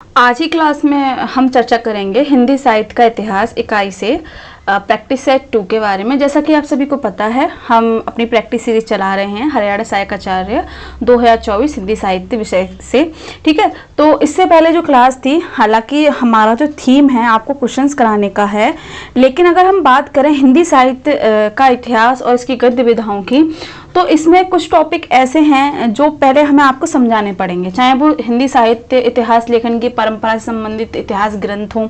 आज ही क्लास में हम चर्चा करेंगे हिंदी साहित्य का इतिहास इकाई से प्रैक्टिस सेट 2 के बारे में। जैसा कि आप सभी को पता है, हम अपनी प्रैक्टिस सीरीज चला रहे हैं हरियाणा सहायक आचार्य 2024 हिंदी साहित्य विषय से। ठीक है, तो इससे पहले जो क्लास थी, हालांकि हमारा जो थीम है आपको क्वेश्चंस कराने का है, लेकिन अगर हम बात करें हिंदी साहित्य का इतिहास और इसकी गद्य विधाओं की, तो इसमें कुछ टॉपिक ऐसे हैं जो पहले हमें आपको समझाने पड़ेंगे, चाहे वो हिंदी साहित्य इतिहास लेखन की परंपरा से संबंधित इतिहास ग्रंथ हों।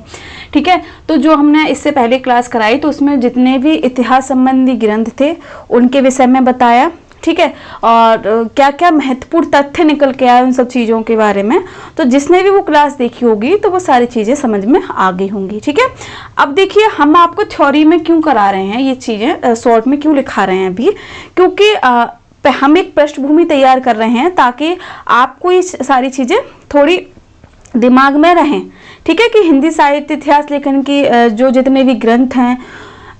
ठीक है, तो जो हमने इससे पहले क्लास कराई तो उसमें जितने भी इतिहास संबंधी ग्रंथ थे उनके विषय में बताया। ठीक है, और क्या क्या महत्वपूर्ण तथ्य निकल के आए उन सब चीज़ों के बारे में। तो जिसने भी वो क्लास देखी होगी तो वो सारी चीज़ें समझ में आ गई होंगी। ठीक है, अब देखिए हम आपको थ्योरी में क्यों करा रहे हैं, ये चीज़ें शॉर्ट में क्यों लिखा रहे हैं अभी, क्योंकि हम एक पृष्ठभूमि तैयार कर रहे हैं ताकि आपको ये सारी चीज़ें थोड़ी दिमाग में रहें। ठीक है, कि हिंदी साहित्य इतिहास लेखन की जो जितने भी ग्रंथ हैं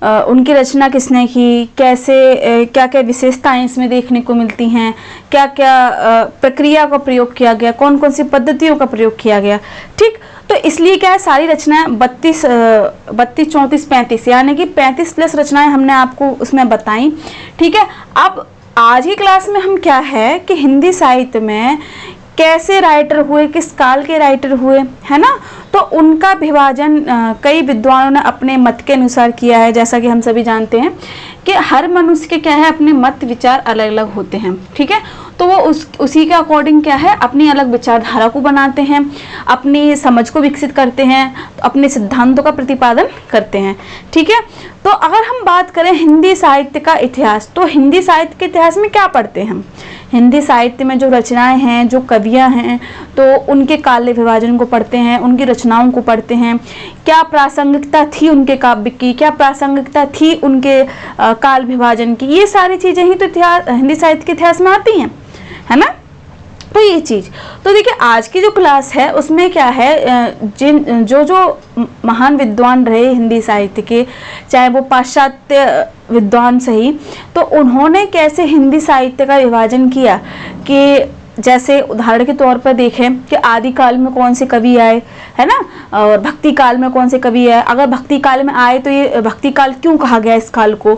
उनकी रचना किसने की, कैसे क्या क्या विशेषताएं इसमें देखने को मिलती हैं, क्या क्या प्रक्रिया का प्रयोग किया गया, कौन कौन सी पद्धतियों का प्रयोग किया गया। ठीक, तो इसलिए क्या है, सारी रचनाएं 32, 34, 35 यानी कि 35 प्लस रचनाएं हमने आपको उसमें बताई। ठीक है, अब आज की क्लास में हम क्या है कि हिंदी साहित्य में कैसे राइटर हुए, किस काल के राइटर हुए, है ना, तो उनका विभाजन कई विद्वानों ने अपने मत के अनुसार किया है। जैसा कि हम सभी जानते हैं कि हर मनुष्य के क्या है, अपने मत विचार अलग अलग होते हैं। ठीक है, तो वो उसी के अकॉर्डिंग क्या है, अपनी अलग विचारधारा को बनाते हैं, अपनी समझ को विकसित करते हैं, अपने सिद्धांतों का प्रतिपादन करते हैं। ठीक है, तो अगर हम बात करें हिंदी साहित्य का इतिहास, तो हिंदी साहित्य के इतिहास में क्या पढ़ते हैं हम, हिंदी साहित्य में जो रचनाएं हैं, जो कवियां हैं, तो उनके काव्य विभाजन को पढ़ते हैं, उनकी रचनाओं को पढ़ते हैं, क्या प्रासंगिकता थी उनके काव्य की, क्या प्रासंगिकता थी उनके काल विभाजन की, ये सारी चीजें ही तो इतिहास हिंदी साहित्य के इतिहास में आती हैं, है ना। तो ये चीज, तो देखिए आज की जो क्लास है उसमें क्या है, जो महान विद्वान रहे हिंदी साहित्य के, चाहे वो पाश्चात्य विद्वान सही, तो उन्होंने कैसे हिंदी साहित्य का विभाजन किया, कि जैसे उदाहरण के तौर पर देखें कि आदि काल में कौन से कवि आए, है ना, और भक्ति काल में कौन से कवि आए। अगर भक्ति काल में आए तो ये भक्ति काल क्यों कहा गया इस काल को,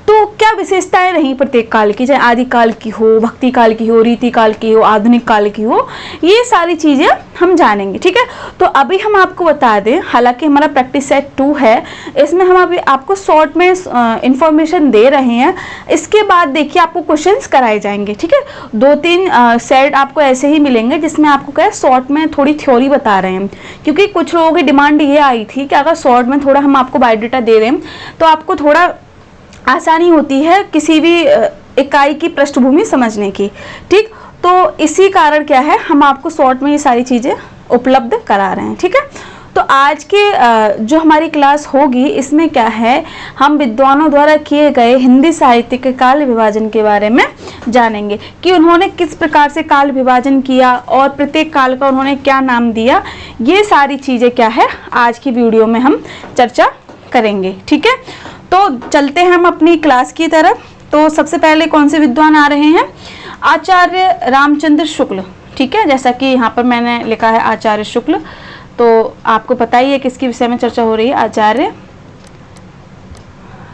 तो क्या विशेषताएं रही प्रत्येक काल की, चाहे आदि काल की हो, भक्ति काल की हो, रीति काल की हो, आधुनिक काल की हो, ये सारी चीजें हम जानेंगे। ठीक है, तो अभी हम आपको बता दें, हालांकि हमारा प्रैक्टिस सेट 2 है, इसमें हम अभी आपको शॉर्ट में इंफॉर्मेशन दे रहे हैं। इसके बाद देखिए आपको क्वेश्चंस कराए जाएंगे। ठीक है, 2-3 सेट आपको ऐसे ही मिलेंगे जिसमें आपको क्या शॉर्ट में थोड़ी थ्योरी बता रहे हैं, क्योंकि कुछ लोगों की डिमांड ये आई थी कि अगर शॉर्ट में थोड़ा हम आपको बायोडाटा दे दें तो आपको थोड़ा आसानी होती है किसी भी इकाई की पृष्ठभूमि समझने की। ठीक, तो इसी कारण क्या है, हम आपको शॉर्ट में ये सारी चीज़ें उपलब्ध करा रहे हैं। ठीक है, तो आज के जो हमारी क्लास होगी इसमें क्या है, हम विद्वानों द्वारा किए गए हिंदी साहित्य के काल विभाजन के बारे में जानेंगे कि उन्होंने किस प्रकार से काल विभाजन किया और प्रत्येक काल का उन्होंने क्या नाम दिया। ये सारी चीज़ें क्या है आज की वीडियो में हम चर्चा करेंगे। ठीक है, तो चलते हैं हम अपनी क्लास की तरफ। तो सबसे पहले कौन से विद्वान आ रहे हैं, आचार्य रामचंद्र शुक्ल। ठीक है, जैसा कि यहाँ पर मैंने लिखा है आचार्य शुक्ल, तो आपको पता ही है किसके विषय में चर्चा हो रही है, आचार्य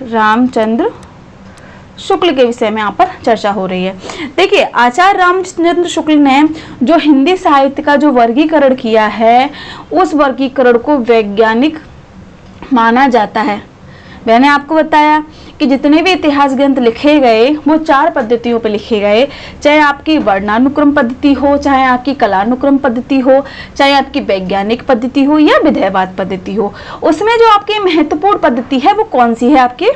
रामचंद्र शुक्ल के विषय में यहाँ पर चर्चा हो रही है। देखिए आचार्य रामचंद्र शुक्ल ने जो हिंदी साहित्य का जो वर्गीकरण किया है, उस वर्गीकरण को वैज्ञानिक माना जाता है। मैंने आपको बताया कि जितने भी इतिहास ग्रंथ लिखे गए वो 4 पद्धतियों पर लिखे गए, चाहे आपकी वर्णानुक्रम पद्धति हो, चाहे आपकी कलानुक्रम पद्धति हो, चाहे आपकी वैज्ञानिक पद्धति हो या विधेयवाद पद्धति हो। उसमें जो आपकी महत्वपूर्ण पद्धति है वो कौन सी है, आपकी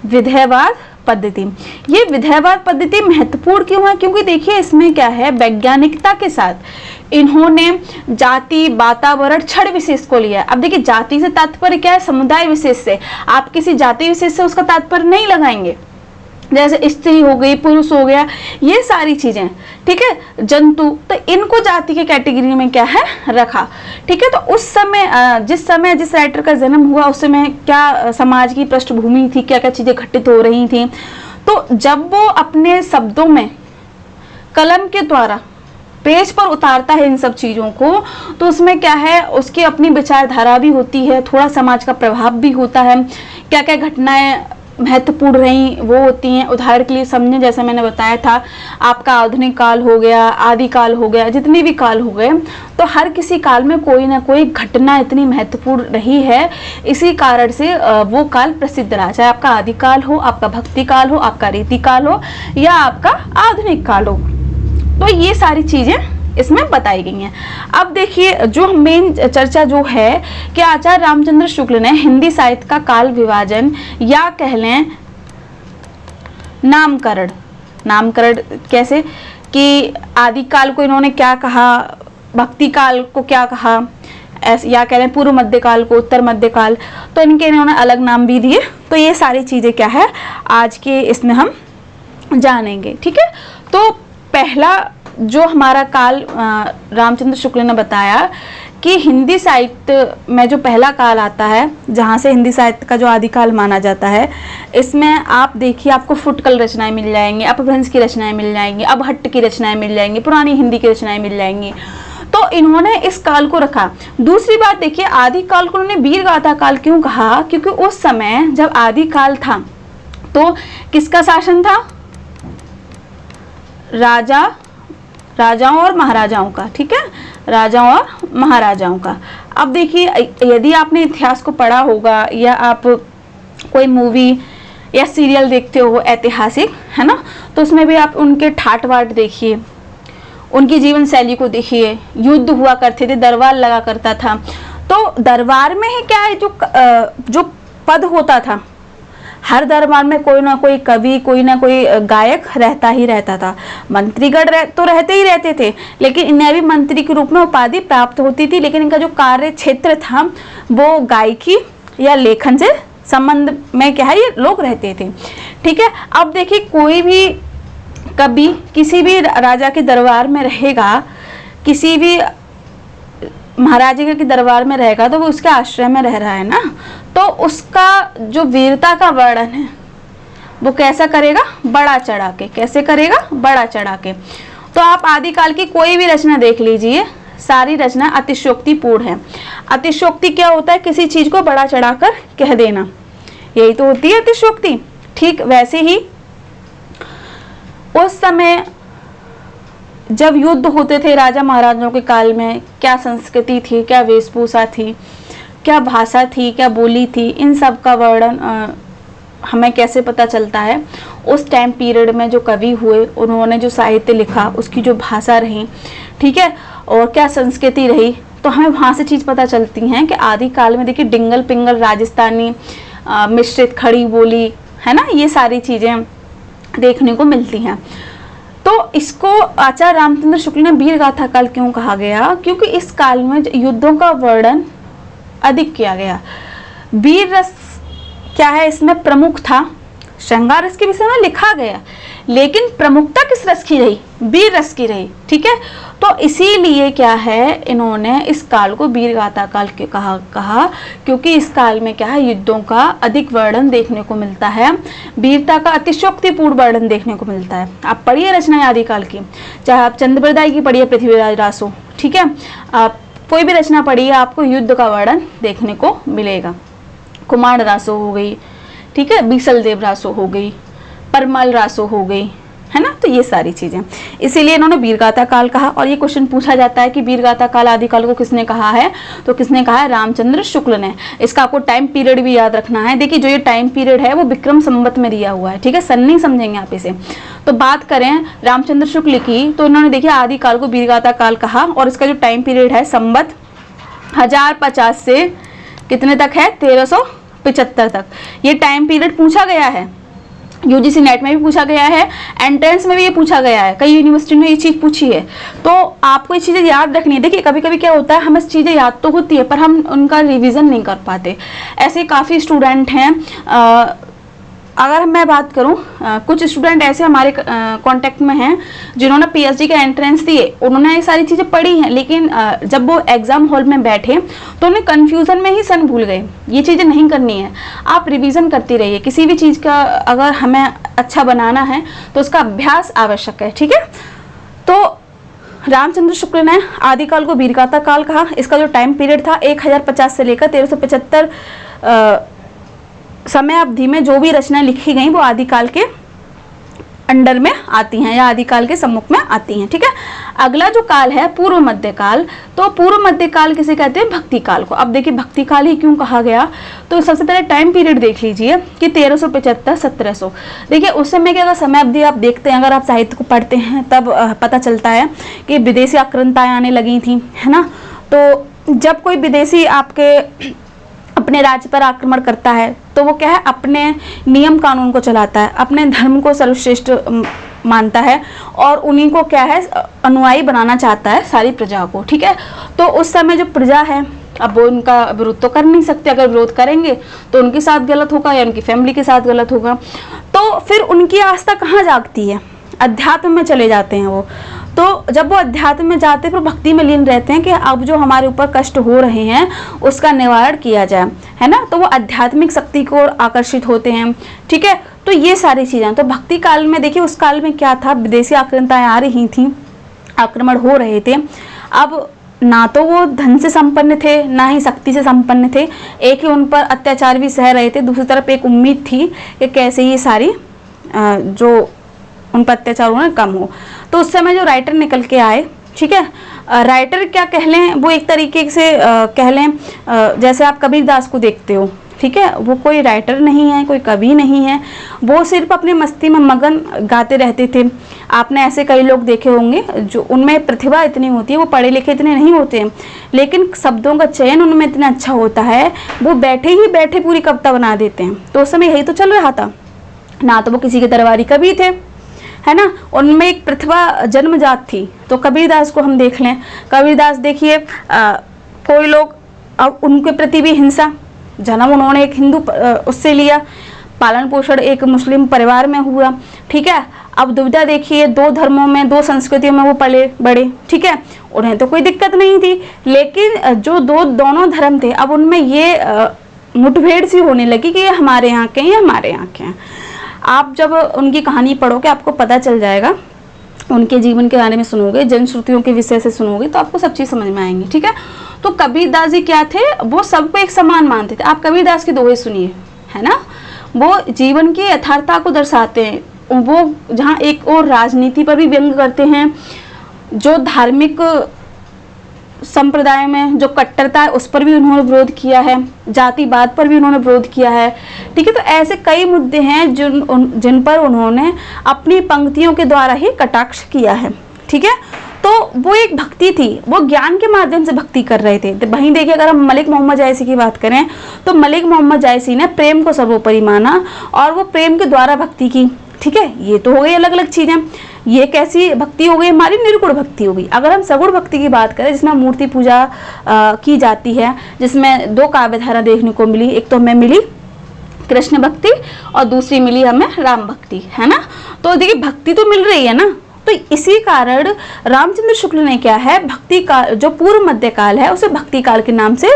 विधेयवाद पद्धति। ये विधेयवाद पद्धति महत्वपूर्ण क्यों है, क्योंकि देखिए इसमें क्या है, वैज्ञानिकता के साथ इन्होंने जाति, वातावरण, क्षण विशेष को लिया है। अब देखिए जाति से तात्पर्य क्या है, समुदाय विशेष से। आप किसी जाति विशेष से उसका तात्पर्य नहीं लगाएंगे, जैसे स्त्री हो गई, पुरुष हो गया, ये सारी चीजें। ठीक है, जंतु, तो इनको जाति के कैटेगरी में क्या है रखा। ठीक है, तो उस समय जिस राइटर का जन्म हुआ उस समय क्या समाज की पृष्ठभूमि थी, क्या क्या चीजें घटित हो रही थी। तो जब वो अपने शब्दों में कलम के द्वारा पेज पर उतारता है इन सब चीज़ों को, तो उसमें क्या है, उसकी अपनी विचारधारा भी होती है, थोड़ा समाज का प्रभाव भी होता है, क्या क्या घटनाएं महत्वपूर्ण रही वो होती हैं। उदाहरण के लिए समझें, जैसे मैंने बताया था, आपका आधुनिक काल हो गया, आदि काल हो गया, जितने भी काल हो गए, तो हर किसी काल में कोई ना कोई घटना इतनी महत्वपूर्ण रही है, इसी कारण से वो काल प्रसिद्ध रहा। चाहे आपका आदि काल हो, आपका भक्ति काल हो, आपका रीति काल हो, या आपका आधुनिक काल हो, तो ये सारी चीजें इसमें बताई गई हैं। अब देखिए, जो मेन चर्चा जो है कि आचार्य रामचंद्र शुक्ल ने हिंदी साहित्य का काल विभाजन या कह लें नामकरण, नामकरण कैसे कि आदि काल को इन्होंने क्या कहा, भक्ति काल को क्या कहा, या कह लें पूर्व मध्य काल को उत्तर मध्य काल, तो इन्होंने अलग नाम भी दिए। तो ये सारी चीजें क्या है आज के इसमें हम जानेंगे, ठीक है। तो पहला जो हमारा काल रामचंद्र शुक्ल ने बताया कि हिंदी साहित्य में जो पहला काल आता है, जहाँ से हिंदी साहित्य का जो आदिकाल माना जाता है, इसमें आप देखिए आपको फुटकल रचनाएं मिल जाएंगी, अपभ्रंश की रचनाएं मिल जाएंगी, अबहट्ट की रचनाएं मिल जाएंगी, पुरानी हिंदी की रचनाएं मिल जाएंगी। तो इन्होंने इस काल को रखा। दूसरी बात देखिए, आदि काल को उन्होंने वीर गाथा काल क्यों कहा, क्योंकि उस समय जब आदि काल था तो किसका शासन था, राजाओं और महाराजाओं का, ठीक है, राजाओं और महाराजाओं का। अब देखिए, यदि आपने इतिहास को पढ़ा होगा या आप कोई मूवी या सीरियल देखते हो ऐतिहासिक, है ना, तो उसमें भी आप उनके ठाट बाट देखिए, उनकी जीवन शैली को देखिए। युद्ध हुआ करते थे, दरबार लगा करता था, तो दरबार में ही क्या है, जो पद होता था, हर दरबार में कोई ना कोई कवि, कोई ना कोई गायक रहता ही रहता था। मंत्रीगण तो रहते ही रहते थे, लेकिन इन्हें भी मंत्री के रूप में उपाधि प्राप्त होती थी, लेकिन इनका जो कार्य क्षेत्र था वो गायकी या लेखन से संबंध में क्या है, ये लोग रहते थे, ठीक है। अब देखिए, कोई भी कवि किसी भी राजा के दरबार में रहेगा, किसी भी महाराजा के दरबार में रहेगा, तो वो उसके आश्रय में रह रहा है ना, तो उसका जो वीरता का वर्णन है वो कैसा करेगा, बड़ा चढ़ा के। कैसे करेगा, बड़ा चढ़ा के। तो आप आदिकाल की कोई भी रचना देख लीजिए, सारी रचना अतिशयोक्तिपूर्ण है। अतिशयोक्ति क्या होता है, किसी चीज को बड़ा चढ़ाकर कह देना, यही तो होती है अतिशयोक्ति। ठीक वैसे ही उस समय जब युद्ध होते थे राजा महाराजाओं के काल में, क्या संस्कृति थी, क्या वेशभूषा थी, क्या भाषा थी, क्या बोली थी, इन सब का वर्णन हमें कैसे पता चलता है, उस टाइम पीरियड में जो कवि हुए, उन्होंने जो साहित्य लिखा, उसकी जो भाषा रही, ठीक है, और क्या संस्कृति रही, तो हमें वहाँ से चीज़ पता चलती हैं कि आदि काल में देखिए डिंगल पिंगल राजस्थानी मिश्रित खड़ी बोली, है ना, ये सारी चीज़ें देखने को मिलती हैं। तो इसको आचार्य रामचंद्र शुक्ल ने वीर गाथा काल क्यों कहा गया, क्योंकि इस काल में युद्धों का वर्णन अधिक किया गया। वीर रस क्या है, इसमें प्रमुख था, श्रृंगार रस के विषय में लिखा गया, लेकिन प्रमुखता किस रस की रही, वीर रस की रही, ठीक है। तो इसीलिए क्या है, इन्होंने इस काल को वीर गाथा काल के कहा क्योंकि इस काल में क्या है, युद्धों का अधिक वर्णन देखने को मिलता है, वीरता का अतिशयोक्तिपूर्ण वर्णन देखने को मिलता है। आप पढ़िए रचनाएं आदिकाल की, चाहे आप चंद्रप्रदाय की पढ़िए, पृथ्वीराज रासो, ठीक है, आप कोई भी रचना पढ़िए, आपको युद्ध का वर्णन देखने को मिलेगा। कुमार रासो हो गई, ठीक है, बीसल देव रासो हो गई, परमल रासो हो गई, है ना, तो ये सारी चीजें, इसीलिए इन्होंने वीरगाथा काल कहा। और ये क्वेश्चन पूछा जाता है कि वीरगाथा काल आदिकाल को किसने कहा है, तो किसने कहा है, रामचंद्र शुक्ल ने। इसका आपको टाइम पीरियड भी याद रखना है। देखिए जो ये टाइम पीरियड है वो विक्रम संवत में दिया हुआ है, ठीक है, सन नहीं समझेंगे आप इसे। तो बात करें रामचंद्र शुक्ल की, तो इन्होंने देखिए आदिकाल को वीरगाथा काल कहा, और इसका जो टाइम पीरियड है संवत 1050 से कितने तक है, 1375 तक। ये टाइम पीरियड पूछा गया है, यूजीसी नेट में भी पूछा गया है, एंट्रेंस में भी ये पूछा गया है, कई यूनिवर्सिटी में ये चीज़ पूछी है, तो आपको ये चीज़ें याद रखनी है। देखिए कभी कभी क्या होता है, हमें चीज़ें याद तो होती है पर हम उनका रिवीजन नहीं कर पाते। ऐसे काफ़ी स्टूडेंट हैं, अगर मैं बात करूं, कुछ स्टूडेंट ऐसे हमारे कांटेक्ट में हैं जिन्होंने पीएचडी के एंट्रेंस दिए, उन्होंने ये सारी चीज़ें पढ़ी हैं, लेकिन जब वो एग्ज़ाम हॉल में बैठे तो उन्हें कन्फ्यूज़न में ही सन भूल गए। ये चीज़ें नहीं करनी है, आप रिवीजन करती रहिए। किसी भी चीज़ का अगर हमें अच्छा बनाना है तो उसका अभ्यास आवश्यक है, ठीक है। तो रामचंद्र शुक्ल ने आदिकाल को वीरगाथा काल कहा। इसका जो टाइम पीरियड था 1050 से लेकर 1375 समय अवधि में जो भी रचनाएं लिखी गई वो आदिकाल के अंडर में आती हैं या आदिकाल के सम्मुख में आती हैं। ठीक है, अगला जो काल है पूर्व मध्य काल, तो पूर्व मध्य काल किसे कहते हैं? भक्ति काल को। अब देखिए भक्ति काल ही क्यों कहा गया, तो सबसे पहले टाइम पीरियड देख लीजिए कि 1375-1700। देखिए उस समय की अगर समय अवधि आप देखते हैं, अगर आप साहित्य को पढ़ते हैं तब पता चलता है कि विदेशी आक्रांताएं आने लगी थी, है ना। तो जब कोई विदेशी आपके अपने राज्य पर आक्रमण करता है तो वो क्या है, अपने नियम कानून को चलाता है, अपने धर्म को सर्वश्रेष्ठ मानता है और उन्हीं को क्या है, अनुयायी बनाना चाहता है सारी प्रजा को। ठीक है, तो उस समय जो प्रजा है अब वो उनका विरोध तो कर नहीं सकते, अगर विरोध करेंगे तो उनके साथ गलत होगा या उनकी फैमिली के साथ गलत होगा। तो फिर उनकी आस्था कहाँ जागती है? अध्यात्म में चले जाते हैं वो। तो जब वो अध्यात्म में जाते हैं फिर भक्ति में लीन रहते हैं कि अब जो हमारे ऊपर कष्ट हो रहे हैं उसका निवारण किया जाए, है ना। तो वो आध्यात्मिक शक्ति को ओर आकर्षित होते हैं। ठीक है, तो ये सारी चीज़ें। तो भक्ति काल में देखिए उस काल में क्या था, विदेशी आक्रांताएं आ रही थी, आक्रमण हो रहे थे। अब ना तो वो धन से संपन्न थे ना ही शक्ति से संपन्न थे, एक ही उन पर अत्याचार भी सह रहे थे, दूसरी तरफ एक उम्मीद थी कि कैसे ये सारी जो उन पर अत्याचार हो ना कम हो। तो उस समय जो राइटर निकल के आए, ठीक है, राइटर क्या कह लें, वो एक तरीके से कह लें जैसे आप कबीरदास को देखते हो, ठीक है, वो कोई राइटर नहीं है, कोई कवि नहीं है, वो सिर्फ अपनी मस्ती में मगन गाते रहते थे। आपने ऐसे कई लोग देखे होंगे जो उनमें प्रतिभा इतनी होती है, वो पढ़े लिखे इतने नहीं होते हैं, लेकिन शब्दों का चयन उनमें इतना अच्छा होता है, वो बैठे ही बैठे पूरी कविता बना देते हैं। तो उस समय यही तो चल रहा था ना, तो वो किसी के दरबारी कवि थे, है ना, उनमें एक प्रतिभा जन्मजात थी। तो कबीरदास को हम देख लें, कबीरदास देखिए कोई लोग अब उनके प्रति भी हिंसा, जन्म उन्होंने एक हिंदू उससे लिया, पालन पोषण एक मुस्लिम परिवार में हुआ, ठीक है। अब दुविधा देखिए, दो धर्मों में, दो संस्कृतियों में वो पले बड़े, ठीक है, उन्हें तो कोई दिक्कत नहीं थी, लेकिन जो दोनों धर्म थे अब उनमें ये मुठभेड़ सी होने लगी कि ये हमारे यहाँ के हैं, ये हमारे यहाँ के हैं। आप जब उनकी कहानी पढ़ोगे आपको पता चल जाएगा, उनके जीवन के बारे में सुनोगे, जनश्रुतियों के विषय से सुनोगे तो आपको सब चीज़ समझ में आएंगी, ठीक है। तो कबीरदास जी क्या थे, वो सबको एक समान मानते थे। आप कबीरदास के दोहे सुनिए, है ना, वो जीवन की यथार्थता को दर्शाते हैं। वो जहाँ एक और राजनीति पर भी व्यंग करते हैं, जो धार्मिक संप्रदाय में जो कट्टरता है उस पर भी उन्होंने विरोध किया है, जातिवाद पर भी उन्होंने विरोध किया है, ठीक है। तो ऐसे कई मुद्दे हैं जिन पर उन्होंने अपनी पंक्तियों के द्वारा ही कटाक्ष किया है, ठीक है। तो वो एक भक्ति थी, वो ज्ञान के माध्यम से भक्ति कर रहे थे। तो वहीं देखिए अगर हम मलिक मोहम्मद जायसी की बात करें तो मलिक मोहम्मद जायसी ने प्रेम को सर्वोपरि माना और वो प्रेम के द्वारा भक्ति की, ठीक है। ये तो हो गई अलग अलग चीजें। ये कैसी भक्ति हो गई, हमारी निर्गुण भक्ति हो गई। अगर हम सगुण भक्ति की बात करें जिसमें मूर्ति पूजा की जाती है, जिसमें दो काव्य धारा देखने को मिली, एक तो हमें मिली कृष्ण भक्ति और दूसरी मिली हमें राम भक्ति, है ना। तो देखिए भक्ति तो मिल रही है ना, तो इसी कारण रामचंद्र शुक्ल ने क्या है, भक्ति काल जो पूर्व मध्य काल है उसे भक्ति काल के नाम से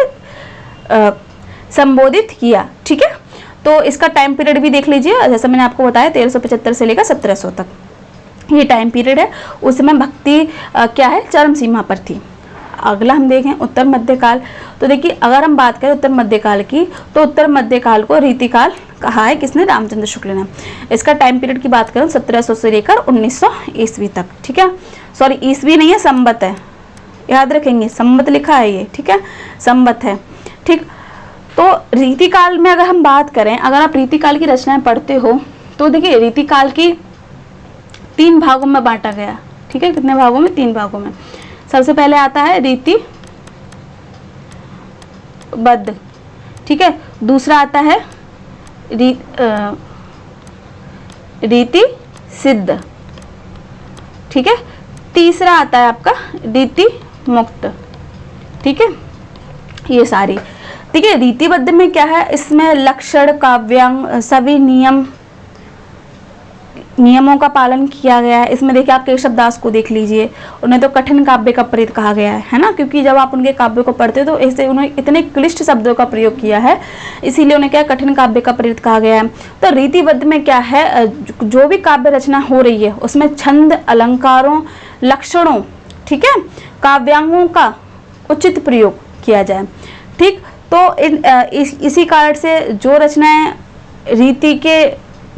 संबोधित किया, ठीक है। तो इसका टाइम पीरियड भी देख लीजिए, जैसा मैंने आपको बताया 1375 से लेकर 1700 तक ये टाइम पीरियड है। उस समय भक्ति क्या है, चरम सीमा पर थी। अगला हम देखें उत्तर मध्यकाल। तो देखिए अगर हम बात करें उत्तर मध्यकाल की तो उत्तर मध्यकाल को रीतिकाल कहा है किसने, रामचंद्र शुक्ल ने। इसका टाइम पीरियड की बात करें 1700 से लेकर 1900 ईस्वी तक, ठीक है। सॉरी ईस्वी नहीं है, संवत है, याद रखेंगे, संवत लिखा है ये, ठीक है, संवत है, ठीक। तो रीतिकाल में अगर हम बात करें, अगर आप रीतिकाल की रचनाएं पढ़ते हो तो देखिए रीतिकाल की 3 भागों में बांटा गया, ठीक है। कितने भागों में, 3 भागों में। सबसे पहले आता है रीतिबद्ध, ठीक है। दूसरा आता है रीति सिद्ध, ठीक है। तीसरा आता है आपका रीति मुक्त, ठीक है। ये सारी, ठीक है। रीतिबद्ध में क्या है, इसमें लक्षण, काव्यांग, सभी नियमों का पालन किया गया है। इसमें देखिए आप केशव दास को देख लीजिए, उन्हें तो कठिन काव्य का प्रेत कहा गया है ना, क्योंकि जब आप उनके काव्य को पढ़ते तो ऐसे उन्होंने इतने क्लिष्ट शब्दों का प्रयोग किया है, इसीलिए उन्हें क्या कठिन काव्य का प्रेत कहा गया है। तो रीतिबद्ध में क्या है, जो भी काव्य रचना हो रही है उसमें छंद, अलंकारों, लक्षणों, ठीक है, काव्यांगों का उचित प्रयोग किया जाए। ठीक, तो इसी कारण से जो रचनाएं रीति के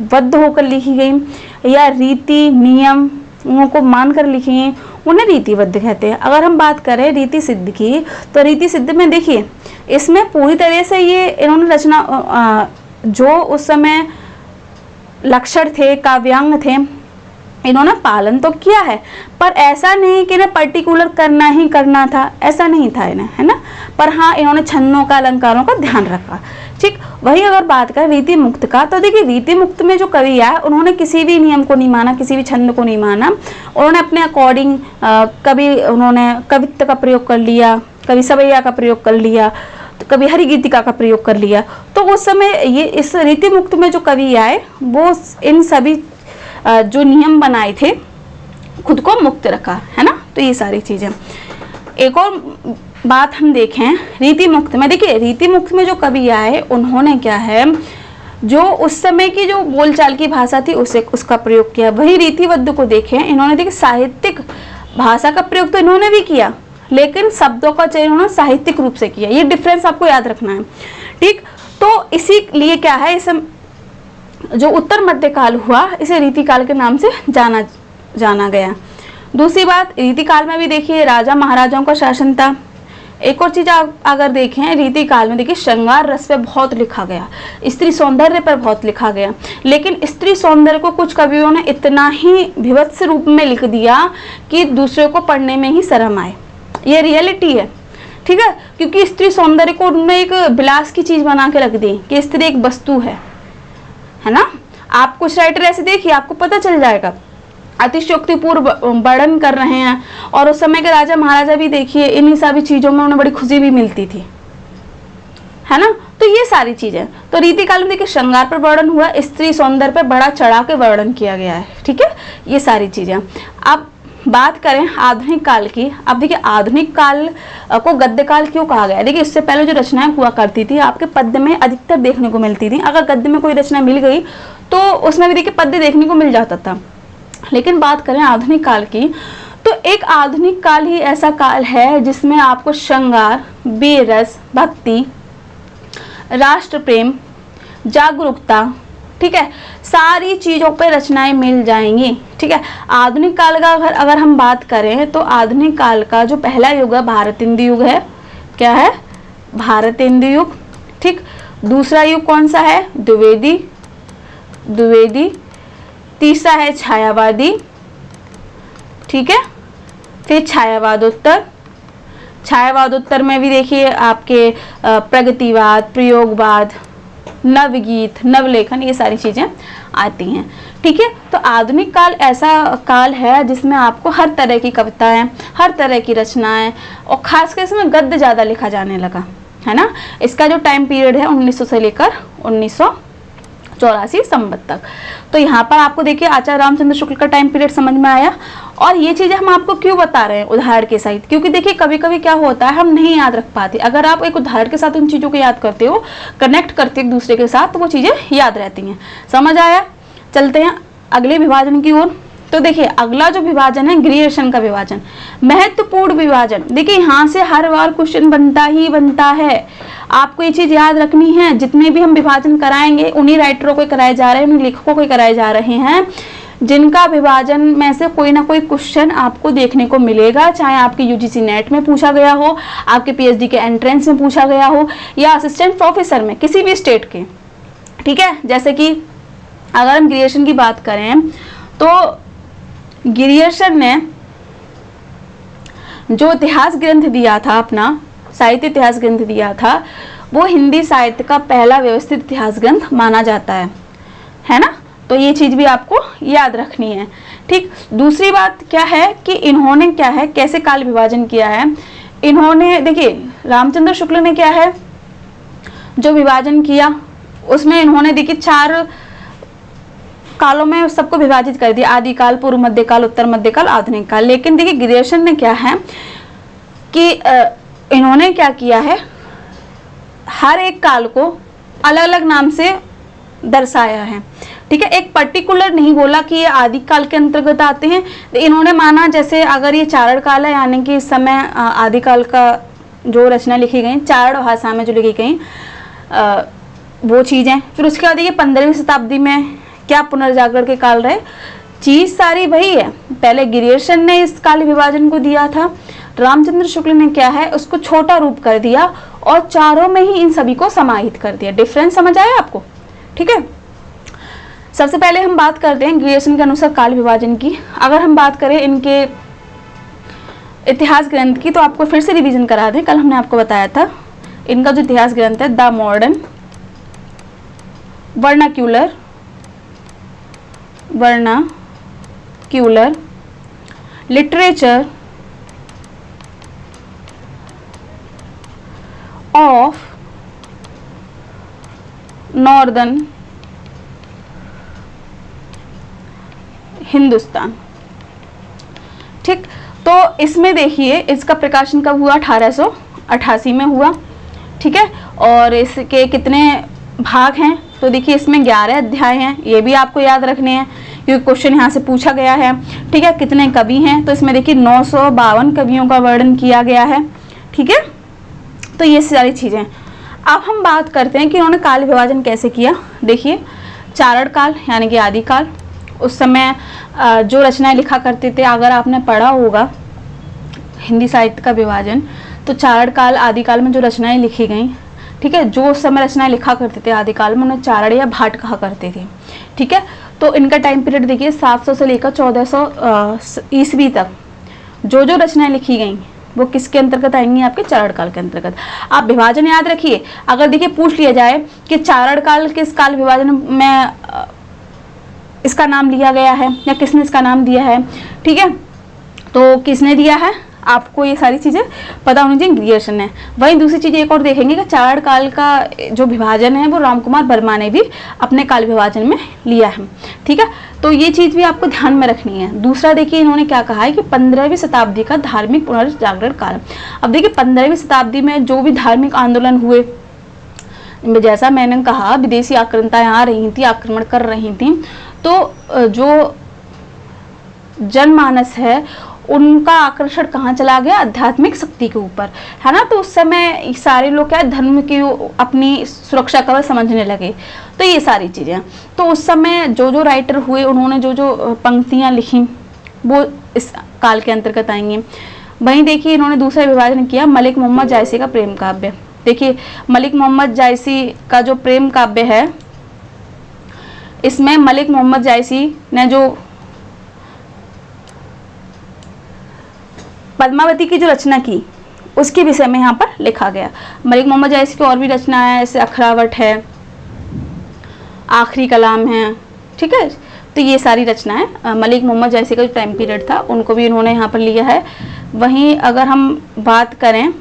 बद्ध होकर लिखी गई या रीति नियमों को मानकर लिखी गई उन्हें रीतिबद्ध कहते हैं। अगर हम बात करें रीति सिद्ध की, तो रीति सिद्ध में देखिए इसमें पूरी तरह से ये इन्होंने रचना जो उस समय लक्षण थे, काव्यांग थे, इन्होंने पालन तो किया है, पर ऐसा नहीं कि इन्हें पर्टिकुलर करना ही करना था, ऐसा नहीं था इन्हें, है ना। पर हाँ, इन्होंने छंदों का, अलंकारों का ध्यान रखा। ठीक, वही अगर बात करें रीति मुक्त का, तो देखिए रीति मुक्त में जो कवि है उन्होंने किसी भी नियम को नहीं माना, किसी भी छंद को नहीं माना। उन्होंने अपने अकॉर्डिंग कभी उन्होंने कवित्व का प्रयोग कर लिया, कभी सवैया का प्रयोग कर लिया, तो कभी हरिगीतिका का प्रयोग कर लिया। तो उस समय ये इस रीति मुक्त में जो कवि आए वो इन सभी जो नियम बनाए थे खुद को मुक्त रखा, है ना। तो ये सारी चीजें। एक और बात हम देखें रीति मुक्त में, देखिए रीति मुक्त में जो कवि आए उन्होंने क्या है, जो उस समय की जो बोलचाल की भाषा थी उसे उसका प्रयोग किया। वही रीतिबद्ध को देखें, इन्होंने देखिए साहित्यिक भाषा का प्रयोग तो इन्होंने भी किया, लेकिन शब्दों का चयन उन्होंने साहित्यिक रूप से किया। ये डिफरेंस आपको याद रखना है। ठीक, तो इसीलिए क्या है, इस जो उत्तर मध्यकाल हुआ इसे रीतिकाल के नाम से जाना गया। दूसरी बात, रीतिकाल में भी देखिए राजा महाराजाओं का शासन था। एक और चीज अगर देखें रीतिकाल में, देखिए श्रृंगार रस पे बहुत लिखा गया, स्त्री सौंदर्य पर बहुत लिखा गया, लेकिन स्त्री सौंदर्य को कुछ कवियों ने इतना ही भीभत्स रूप में लिख दिया कि दूसरे को पढ़ने में ही शर्म आए। ये रियलिटी है, ठीक है, क्योंकि स्त्री सौंदर्य को उन्होंने एक विलास की चीज बना के रख दी कि स्त्री एक वस्तु है ना। आप कुछ राइटर ऐसे देखिए, आपको पता चल जाएगा, अतिशयोक्तिपूर्ण वर्णन कर रहे हैं। और उस समय के राजा महाराजा भी देखिए इन्हीं सभी चीजों में उन्हें बड़ी खुशी भी मिलती थी, है ना। तो ये सारी चीजें, तो रीतिकाल में देखिए श्रृंगार पर वर्णन हुआ, स्त्री सौंदर्य पर बड़ा चढ़ा के वर्णन किया गया है, ठीक है, ये सारी चीजें। अब बात करें आधुनिक काल की। अब देखिए आधुनिक काल को गद्य काल क्यों कहा गया है। देखिए इससे पहले जो रचनाएं हुआ करती थी आपके पद्य में अधिकतर देखने को मिलती थी। अगर गद्य में कोई रचना मिल गई तो उसमें भी देखिए पद्य देखने को मिल जाता था। लेकिन बात करें आधुनिक काल की, तो एक आधुनिक काल ही ऐसा काल है जिसमें आपको श्रृंगार, बेरस, भक्ति, राष्ट्र प्रेम, जागरूकता, ठीक है, सारी चीजों पर रचनाएं मिल जाएंगी। ठीक है, आधुनिक काल का अगर हम बात करें तो आधुनिक काल का जो पहला युग है भारतेंदु युग है। क्या है? भारतेंदु युग। ठीक, दूसरा युग कौन सा है? द्विवेदी। तीसरा है छायावादी। ठीक है, फिर छायावादोत्तर। छायावादोत्तर में भी देखिए आपके प्रगतिवाद, प्रयोगवाद, नवगीत, नवलेखन, ये सारी चीजें आती हैं। ठीक है, तो आधुनिक काल ऐसा काल है जिसमें आपको हर तरह की कविताएं, हर तरह की रचनाएं, और खासकर इसमें गद्य ज्यादा लिखा जाने लगा, है ना। इसका जो टाइम पीरियड है 1900 से लेकर 1984 संवत तक। तो यहाँ पर आपको देखिए आचार्य रामचंद्र शुक्ल का टाइम पीरियड समझ में आया। और ये चीजें हम आपको क्यों बता रहे हैं उदाहरण के सहित, क्योंकि देखिए कभी कभी क्या होता है हम नहीं याद रख पाते। अगर आप एक उदाहरण के साथ उन चीजों को याद करते हो, कनेक्ट करते एक दूसरे के साथ, तो वो चीजें याद रहती हैं। समझ आया? चलते हैं अगले विभाजन की ओर। तो देखिए अगला जो विभाजन है ग्रीयर्सन का विभाजन, महत्वपूर्ण विभाजन। देखिए यहाँ से हर बार क्वेश्चन बनता ही बनता है। आपको ये चीज याद रखनी है, जितने भी हम विभाजन कराएंगे उन्हीं राइटरों को कराए जा रहे हैं, उन्हीं लेखकों को कराए जा रहे हैं जिनका विभाजन में से कोई ना कोई क्वेश्चन आपको देखने को मिलेगा, चाहे आपके यूजीसी नेट में पूछा गया हो, आपके पीएचडी के एंट्रेंस में पूछा गया हो, या असिस्टेंट प्रोफेसर में किसी भी स्टेट के। ठीक है, जैसे कि अगर हम ग्रीयर्सन की बात करें तो ग्रीयर्सन ने जो इतिहास ग्रंथ दिया था, अपना साहित्य इतिहास ग्रंथ दिया था, वो हिंदी साहित्य का पहला व्यवस्थित इतिहास ग्रंथ माना जाता है ना। तो ये चीज भी आपको याद रखनी है। ठीक, दूसरी बात क्या है कि इन्होंने क्या है, कैसे काल विभाजन किया है। इन्होंने देखिए रामचंद्र शुक्ल ने क्या है जो विभाजन किया, उसमें इन्होंने देखिए 4 कालों में सबको विभाजित कर दिया, आदिकाल, पूर्व मध्यकाल, उत्तर मध्यकाल, आधुनिक काल। लेकिन देखिए ग्रीयर्सन ने क्या है कि इन्होंने क्या किया है, हर एक काल को अलग अलग नाम से दर्शाया है। ठीक है, एक पर्टिकुलर नहीं बोला कि ये आदिकाल के अंतर्गत आते हैं। इन्होंने माना जैसे अगर ये चारण काल है, यानी कि इस समय आदिकाल का जो रचना लिखी गई चारण भाषा में जो लिखी गई वो चीज़ें। फिर उसके बाद ये 15वीं शताब्दी में क्या पुनर्जागरण के काल रहे, चीज सारी वही है। पहले गिरियर्सन ने इस काल विभाजन को दिया था, रामचंद्र शुक्ल ने क्या है उसको छोटा रूप कर दिया और चारों में ही इन सभी को समाहित कर दिया। डिफरेंस समझ आया आपको? ठीक है, सबसे पहले हम बात करते हैं गिरियर्सन के अनुसार काल विभाजन की। अगर हम बात करें इनके इतिहास ग्रंथ की, तो आपको फिर से रिवीजन करा दें। कल हमने आपको बताया था इनका जो इतिहास ग्रंथ है the modern vernacular literature of northern Hindustan. ठीक, तो इसमें देखिए इसका प्रकाशन कब हुआ, 1888 में हुआ। ठीक है, और इसके कितने भाग हैं, तो देखिए इसमें 11 अध्याय हैं, ये भी आपको याद रखने हैं क्योंकि क्वेश्चन यहाँ से पूछा गया है। ठीक है, कितने कवि हैं, तो इसमें देखिए 952 कवियों का वर्णन किया गया है। ठीक है, तो ये सारी चीज़ें। अब हम बात करते हैं कि उन्होंने काल विभाजन कैसे किया। देखिए चारण काल यानी कि आदिकाल, उस समय जो रचनाएं लिखा करते थे, अगर आपने पढ़ा होगा हिंदी साहित्य का विभाजन, तो चारण काल आदिकाल में जो रचनाएं लिखी गई, ठीक है, जो उस समय रचनाएं लिखा करते थे आदिकाल में, उन्हें चारण या भाट कहा करते थे। ठीक है, तो इनका टाइम पीरियड देखिए 700 से लेकर 1400 ईस्वी तक जो जो रचनाएं लिखी गई वो किसके अंतर्गत आएंगी, आपके चारण काल के अंतर्गत। आप विभाजन याद रखिए, अगर देखिए पूछ लिया जाए कि चारण काल किस काल विभाजन में इसका नाम लिया गया है या किसने इसका नाम दिया है, ठीक है, तो किसने दिया है, आपको ये सारी चीज़ें पता होनी चाहिए, गिरियर्सन है। वहीं दूसरी चीज़ एक और देखेंगे कि चारण काल का जो विभाजन है वो रामकुमार वर्मा ने भी अपने काल विभाजन में लिया है। ठीक है, तो ये चीज़ भी आपको ध्यान में रखनी है। दूसरा देखिए इन्होंने क्या कहा है कि 15वीं शताब्दी का धार्मिक पुनर्जागरण काल। अब देखिए 15वीं शताब्दी में जो भी धार्मिक आंदोलन हुए, जैसा मैंने कहा विदेशी आक्रांताएं आ रही थी, आक्रमण कर रही थी, तो जो जनमानस है उनका आकर्षण कहाँ चला गया, आध्यात्मिक शक्ति के ऊपर, है ना। तो उस समय सारे लोग क्या धर्म की अपनी सुरक्षा कवच समझने लगे। तो ये सारी चीज़ें, तो उस समय जो जो राइटर हुए उन्होंने जो जो पंक्तियाँ लिखी वो इस काल के अंतर्गत आएंगी। वहीं देखिए इन्होंने दूसरा विभाजन किया मलिक मोहम्मद जायसी का प्रेम काव्य। देखिए मलिक मोहम्मद जायसी का जो प्रेम काव्य है, इसमें मलिक मोहम्मद जायसी ने जो पद्मावती की जो रचना की उसके विषय में यहाँ पर लिखा गया। मलिक मोहम्मद जायसी की और भी रचना है, जैसे अखरावट है, आखिरी कलाम है। ठीक है, तो ये सारी रचनाएं मलिक मोहम्मद जायसी का जो टाइम पीरियड था उनको भी इन्होंने यहाँ पर लिया है। वहीं अगर हम बात करें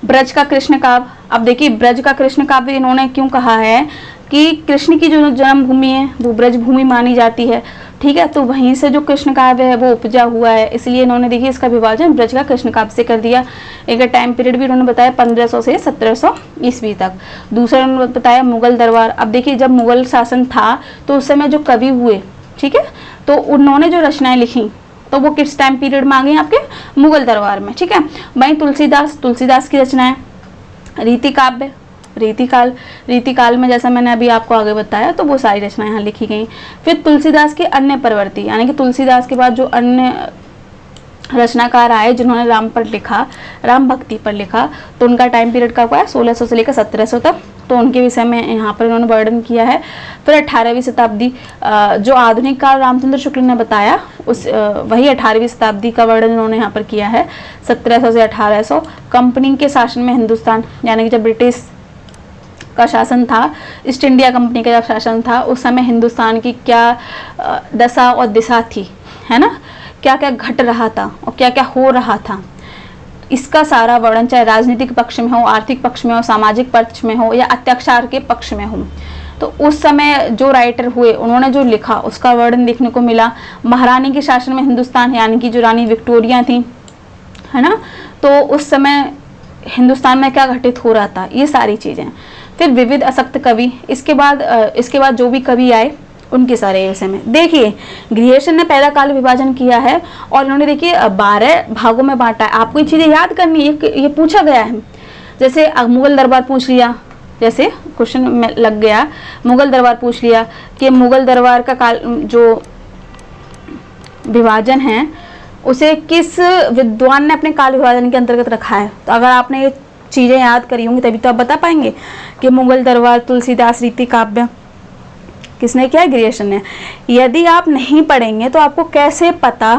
ब्रज का कृष्ण काव्य, अब देखिए ब्रज का कृष्ण काव्य इन्होंने क्यों कहा है कि कृष्ण की जो जन्मभूमि है वो ब्रज भूमि मानी जाती है। ठीक है, तो वहीं से जो कृष्ण काव्य है वो उपजा हुआ है, इसलिए इन्होंने देखिए इसका विभाजन ब्रज का कृष्ण काव्य से कर दिया। एक टाइम पीरियड भी उन्होंने बताया 1500 से 1700 ईस्वी तक। दूसरा उन्होंने बताया मुगल दरबार। अब देखिए जब मुगल शासन था तो उस समय जो कवि हुए, ठीक है, तो उन्होंने जो रचनाएं लिखी तो वो किस टाइम पीरियड में आ गई, आपके मुगल दरबार में। ठीक है, वहीं तुलसीदास की रचनाएं, रीति काव्य, रीति काल में जैसा मैंने अभी आपको आगे बताया, तो वो सारी रचनाएं यहाँ लिखी गई। फिर तुलसीदास के अन्य परवर्ती, यानी कि तुलसीदास के बाद जो अन्य रचनाकार आए जिन्होंने राम पर लिखा, राम भक्ति पर लिखा, तो उनका टाइम पीरियड का हुआ है 1600 से लेकर 1700 तक, तो उनके विषय में यहाँ पर इन्होंने वर्णन किया है। फिर 18वीं शताब्दी, जो आधुनिक काल रामचंद्र शुक्ल ने बताया उस वही 18वीं शताब्दी का वर्णन इन्होंने यहाँ पर किया है, 1700 से 1800। कंपनी के शासन में हिंदुस्तान, यानी कि जब ब्रिटिश का शासन था, ईस्ट इंडिया कंपनी का जब शासन था, उस समय हिंदुस्तान की क्या दशा और दिशा थी, है ना, क्या क्या घट रहा था और क्या क्या हो रहा था, इसका सारा वर्णन, चाहे राजनीतिक पक्ष में हो, आर्थिक पक्ष में हो, सामाजिक पक्ष में हो या अत्याचार के पक्ष में हो, तो उस समय जो राइटर हुए उन्होंने जो लिखा उसका वर्णन देखने को मिला। महारानी के शासन में हिंदुस्तान, यानी कि जो रानी विक्टोरिया थी, है ना, तो उस समय हिंदुस्तान में क्या घटित हो रहा था, ये सारी चीज़ें। फिर विविध असक्त कवि, इसके बाद जो भी कवि आए उनके सारे विषय में। देखिए ग्रियर्सन ने पहला काल विभाजन किया है और इन्होंने देखिए 12 भागों में बांटा है। आपको ये चीज़ें याद करनी है, ये पूछा गया है। जैसे मुगल दरबार पूछ लिया, जैसे क्वेश्चन में लग गया, मुगल दरबार पूछ लिया कि मुगल दरबार का काल जो विभाजन है उसे किस विद्वान ने अपने काल विभाजन के अंतर्गत रखा है। तो अगर आपने ये चीज़ें याद करी होंगी तभी तो आप बता पाएंगे कि मुगल दरबार, तुलसीदास रीति काव्य किसने किया है, ग्रियर्सन ने। यदि आप नहीं पढ़ेंगे तो आपको कैसे पता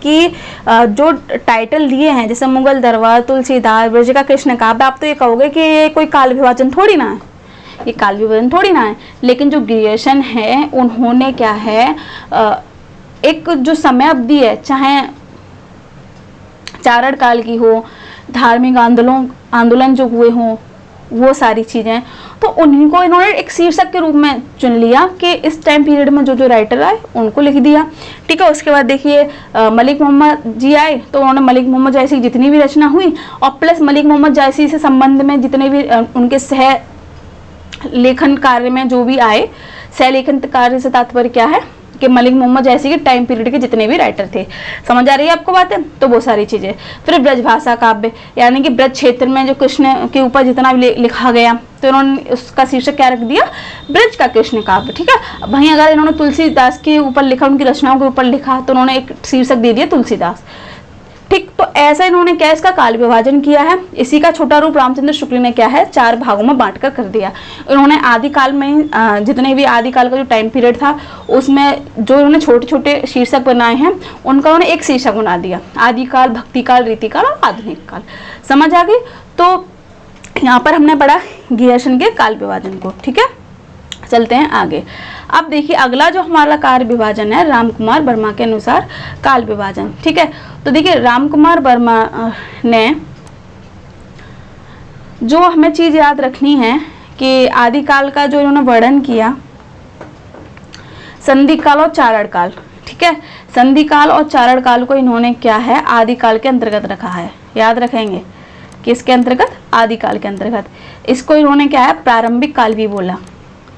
कि जो टाइटल दिए हैं जैसे मुगल दरबार, तुलसीदास, ब्रज का कृष्ण काव्य, आप तो ये कहोगे कि ये कोई काल विभाजन थोड़ी ना है, ये काल विभाजन थोड़ी ना है। लेकिन जो ग्रियर्सन है उन्होंने क्या है, एक जो समय अवधि है, चाहे चारण काल की हो, धार्मिक आंदोलन जो हुए हों, वो सारी चीज़ें, तो उन्हीं को इन्होंने एक शीर्षक के रूप में चुन लिया कि इस टाइम पीरियड में जो राइटर आए उनको लिख दिया। ठीक है, उसके बाद देखिए मलिक मोहम्मद जी आए तो उन्होंने मलिक मोहम्मद जायसी की जितनी भी रचना हुई और प्लस मलिक मोहम्मद जायसी से संबंध में जितने भी उनके सह लेखन कार्य में जो भी आए, सह लेखन कार्य से तात्पर्य क्या है कि मलिक मोहम्मद जायसी के टाइम पीरियड के जितने भी राइटर थे। समझ आ रही है आपको बातें? तो वो सारी चीज़ें। फिर ब्रजभाषा काव्य, यानी कि ब्रज क्षेत्र में जो कृष्ण के ऊपर जितना भी लिखा गया तो इन्होंने उसका शीर्षक क्या रख दिया, ब्रज का कृष्ण काव्य। ठीक है, वहीं अगर इन्होंने तुलसीदास के ऊपर लिखा, उनकी रचनाओं के ऊपर लिखा तो उन्होंने एक शीर्षक दे दिया तुलसीदास। ठीक, तो ऐसा इन्होंने क्या इसका काल विभाजन किया है। इसी का छोटा रूप रामचंद्र शुक्ल ने क्या है 4 भागों में बांटकर कर दिया। इन्होंने आदिकाल में जितने भी आदिकाल का जो टाइम पीरियड था उसमें जो इन्होंने छोटे छोटे शीर्षक बनाए हैं उनका उन्होंने एक शीर्षक बना दिया, आदिकाल, भक्तिकाल, रीतिकाल और आधुनिक काल। समझ आ गई? तो यहाँ पर हमने पढ़ा ग्रियर्सन के काल विभाजन को। ठीक है, चलते हैं आगे। अब देखिए अगला जो हमारा काल विभाजन है रामकुमार वर्मा के अनुसार काल विभाजन। ठीक है, तो देखिए रामकुमार वर्मा ने जो हमें चीज याद रखनी है कि आदिकाल का जो इन्होंने वर्णन किया, संधि काल और चारण काल। ठीक है, संधि काल और चारण काल को इन्होंने क्या है आदिकाल के अंतर्गत रखा है। याद रखेंगे कि इसके अंतर्गत, आदिकाल के अंतर्गत। इसको इन्होंने क्या है प्रारंभिक काल भी बोला।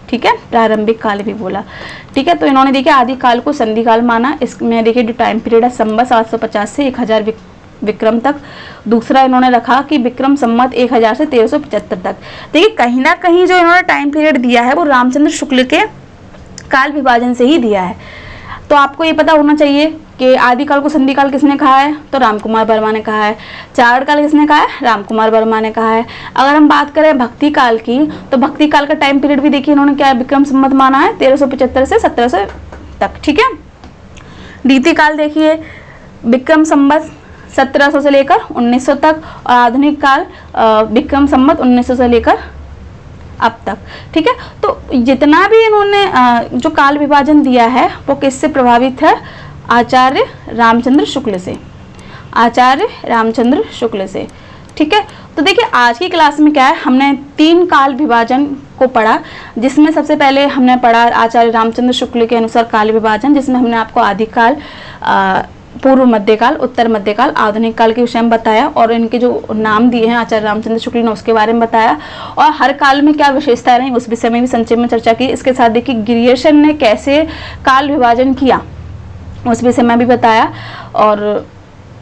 ठीक है, प्रारंभिक काल भी बोला। ठीक है, तो इन्होंने देखिए आदिकाल को संधि काल माना। इसमें देखिए जो टाइम पीरियड है संवत 750 से 1000 विक्रम तक। दूसरा इन्होंने रखा कि विक्रम संवत 1000 से 1375 तक। देखिए कहीं ना कहीं जो इन्होंने टाइम पीरियड दिया है वो रामचंद्र शुक्ल के काल विभाजन से ही दिया है। तो आपको ये पता होना चाहिए कि आदिकाल को संधि काल किसने कहा है, तो रामकुमार वर्मा ने कहा है। चारण काल किसने कहा है, रामकुमार वर्मा ने कहा है। अगर हम बात करें भक्ति काल की, तो भक्ति काल का टाइम पीरियड भी देखिए इन्होंने क्या विक्रम संवत माना है 1375 से 1700 तक। ठीक है, रीति काल देखिए विक्रम संवत 1700 से लेकर 1900 तक और आधुनिक काल विक्रम संवत 1900 से लेकर अब तक। ठीक है, तो जितना भी इन्होंने जो काल विभाजन दिया है वो किससे प्रभावित है, आचार्य रामचंद्र शुक्ल से, आचार्य रामचंद्र शुक्ल से। ठीक है, तो देखिए आज की क्लास में क्या है, हमने 3 काल विभाजन को पढ़ा, जिसमें सबसे पहले हमने पढ़ा आचार्य रामचंद्र शुक्ल के अनुसार काल विभाजन, जिसमें हमने आपको आदिकाल, पूर्व मध्यकाल, उत्तर मध्यकाल, आधुनिक काल के विषय में बताया और इनके जो नाम दिए हैं आचार्य रामचंद्र शुक्ल ने उसके बारे में बताया और हर काल में क्या विशेषताएं रही उस विषय में भी संक्षेप में चर्चा की। इसके साथ देखिए ग्रियर्सन ने कैसे काल विभाजन किया उस विषय में भी बताया और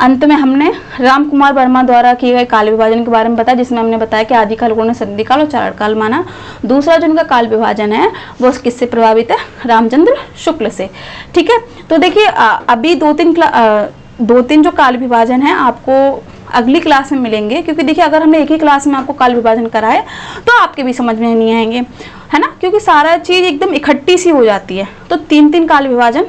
अंत में हमने रामकुमार वर्मा द्वारा किए गए काल विभाजन के बारे में बताया, जिसमें हमने बताया कि आदिकाल को उन्होंने संधि काल और चारण काल माना। दूसरा जो उनका काल विभाजन है वो किससे प्रभावित है, रामचंद्र शुक्ल से। ठीक है, तो देखिए अभी 2-3 जो काल विभाजन है आपको अगली क्लास में मिलेंगे, क्योंकि देखिए अगर हमने एक ही क्लास में आपको काल विभाजन कराए तो आपके भी समझ में नहीं आएंगे, है ना, क्योंकि सारा चीज़ एकदम इकट्ठी सी हो जाती है। तो 3-3 काल विभाजन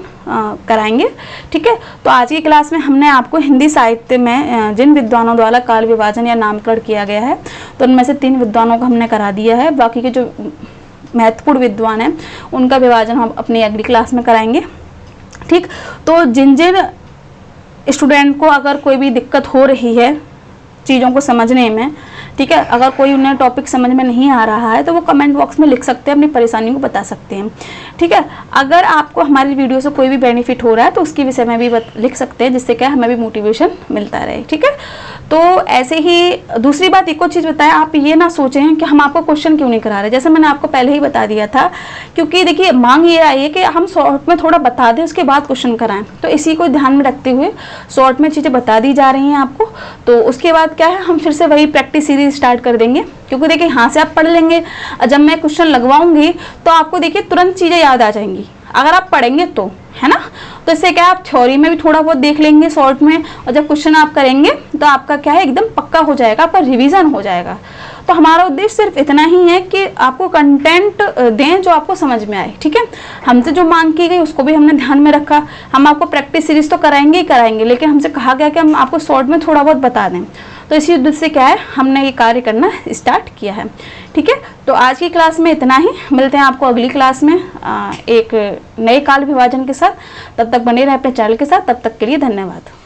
कराएंगे। ठीक है, तो आज की क्लास में हमने आपको हिंदी साहित्य में जिन विद्वानों द्वारा काल विभाजन या नामकरण किया गया है तो उनमें से 3 विद्वानों को हमने करा दिया है। बाकी के जो महत्वपूर्ण विद्वान हैं उनका विभाजन हम अपनी अगली क्लास में कराएंगे। ठीक, तो जिन स्टूडेंट को अगर कोई भी दिक्कत हो रही है चीज़ों को समझने में, ठीक है, अगर कोई उन्हें टॉपिक समझ में नहीं आ रहा है तो वो कमेंट बॉक्स में लिख सकते हैं, अपनी परेशानी को बता सकते हैं। ठीक है, अगर आपको हमारी वीडियो से कोई भी बेनिफिट हो रहा है तो उसके विषय में भी लिख सकते हैं, जिससे क्या हमें भी मोटिवेशन मिलता रहे। ठीक है, तो ऐसे ही दूसरी बात एक और चीज़ बताएं, आप ये ना सोचें कि हम आपको क्वेश्चन क्यों नहीं करा रहे, जैसे मैंने आपको पहले ही बता दिया था, क्योंकि देखिए मांग ये आई है कि हम शॉर्ट में थोड़ा बता दें उसके बाद क्वेश्चन कराएं, तो इसी को ध्यान में रखते हुए शॉर्ट में चीज़ें बता दी जा रही हैं आपको। तो उसके बाद क्या है, हम फिर से वही प्रैक्टिस सीरीज स्टार्ट कर देंगे, क्योंकि देखिए यहाँ से आप पढ़ लेंगे, जब मैं क्वेश्चन लगवाऊंगी तो आपको देखिए तुरंत चीज़ें याद आ जाएंगी अगर आप पढ़ेंगे तो, है ना। तो इससे क्या है, आप थ्योरी में भी थोड़ा बहुत देख लेंगे शॉर्ट में, और जब क्वेश्चन आप करेंगे तो आपका क्या है, एकदम पक्का हो जाएगा, आपका रिवीजन हो जाएगा। तो हमारा उद्देश्य सिर्फ इतना ही है कि आपको कंटेंट दें जो आपको समझ में आए, ठीक है। हमसे जो मांग की गई उसको भी हमने ध्यान में रखा, हम आपको प्रैक्टिस सीरीज तो कराएंगे ही कराएंगे, लेकिन हमसे कहा गया कि हम आपको शॉर्ट में थोड़ा बहुत बता दें। तो इसी उद्देश्य से क्या है, हमने ये कार्य करना स्टार्ट किया है, ठीक है। तो आज की क्लास में इतना ही, मिलते हैं आपको अगली क्लास में एक नए काल विभाजन के साथ। तब तक बने रहे अपने चैनल के साथ, तब तक के लिए धन्यवाद।